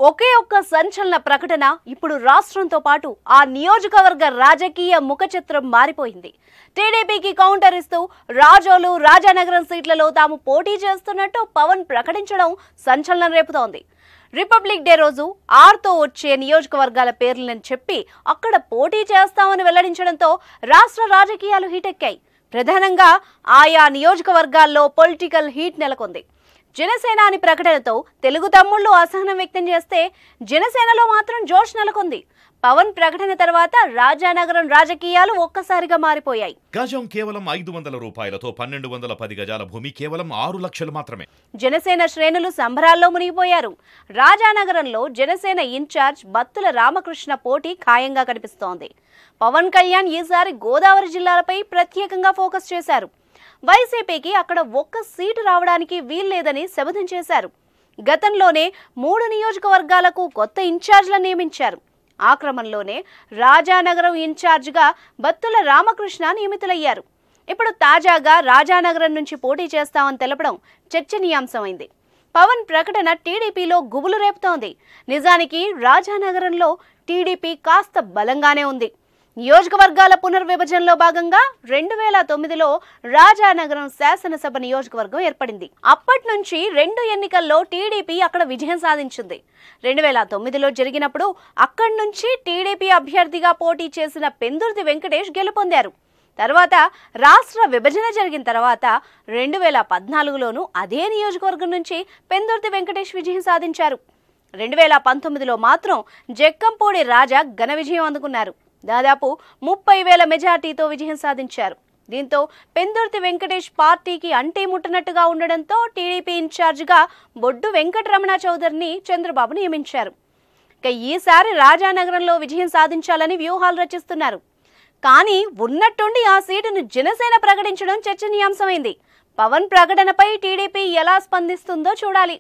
ఒకే ఒక్క సంచలన ప్రకటన ఇప్పుడు రాష్ట్రంతో పాటు ఆ నియోజకవర్గ రాజకీయ ముఖచిత్రం మారిపోయింది. టీడీపీకి కౌంటర్ ఇస్తూ రాజోలు రాజానగరం సీట్లలో తాము పోటీ చేస్తున్నట్టు పవన్ ప్రకటించడం సంచలనం రేపుతోంది. రిపబ్లిక్ డే రోజు 6తో వచ్చే నియోజకవర్గాల పేర్లను చెప్పి అక్కడ పోటీ చేస్తామని వెల్లడించడంతో రాష్ట్ర రాజకీయాలు హీటెక్కాయి. ప్రధానంగా ఆయా నియోజకవర్గాల్లో పొలిటికల్ హీట్ నెలకొంది. జనసేనాని ప్రకటనతో తెలుగు తమ్ముళ్లు అసహనం వ్యక్తం చేస్తే జనసేనలో మాత్రం జోష్ నెలకొంది. పవన్ ప్రకటన తర్వాత రాజానగరం రాజకీయాలు ఒక్కసారిగా మారిపోయాయి. గజం కేవలం 500 రూపాయలతో 1210 గజాల భూమి కేవలం 6 లక్షలు మాత్రమే. జనసేన శ్రేణులు సంబరాల్లో మునిగిపోయారు. రాజానగరంలో జనసేన ఇన్ఛార్జ్ బత్తుల రామకృష్ణ పోటీ ఖాయంగా కనిపిస్తోంది. పవన్ కళ్యాణ్ ఈసారి గోదావరి జిల్లాలపై ప్రత్యేకంగా ఫోకస్ చేశారు. వైసీపీకి అక్కడ ఒక్క సీటు రావడానికి వీల్లేదని శపథం చేశారు. గతంలోనే 3 నియోజకవర్గాలకు కొత్త ఇన్ఛార్జ్లను నియమించారు. ఆ క్రమంలోనే రాజానగరం ఇన్ఛార్జ్గా బత్తుల రామకృష్ణ నియమితులయ్యారు. ఇప్పుడు తాజాగా రాజానగరం నుంచి పోటీ చేస్తామని తెలపడం చర్చనీయాంశమైంది. పవన్ ప్రకటన టీడీపీలో గుబులు రేపుతోంది. నిజానికి రాజానగరంలో టీడీపీ కాస్త బలంగానే ఉంది. నియోజకవర్గాల పునర్విభజనలో భాగంగా 2009లో రాజానగరం శాసనసభ నియోజకవర్గం ఏర్పడింది. అప్పటి నుంచి 2 ఎన్నికల్లో టీడీపీ అక్కడ విజయం సాధించింది. 2009లో జరిగినప్పుడు అక్కడి నుంచి టీడీపీ అభ్యర్థిగా పోటీ చేసిన పెందుర్తి వెంకటేష్ గెలుపొందారు. తర్వాత రాష్ట్ర విభజన జరిగిన తర్వాత 2014లోనూ అదే నియోజకవర్గం నుంచి పెందుర్తి వెంకటేష్ విజయం సాధించారు. 2019లో మాత్రం జక్కంపూడి రాజా ఘన విజయం అందుకున్నారు. దాదాపు 30,000 మెజార్టీతో విజయం సాధించారు. దీంతో పెందుర్తి వెంకటేష్ పార్టీకి అంటీ ముట్టనట్టుగా ఉండడంతో టీడీపీ ఇన్ఛార్జిగా బొడ్డు వెంకటరమణ చౌదరిని చంద్రబాబు నియమించారు. ఇక ఈసారి రాజానగరంలో విజయం సాధించాలని వ్యూహాలు రచిస్తున్నారు. కానీ ఉన్నట్టుండి ఆ సీటును జనసేన ప్రకటించడం చర్చనీయాంశమైంది. పవన్ ప్రకటనపై టీడీపీ ఎలా స్పందిస్తుందో చూడాలి.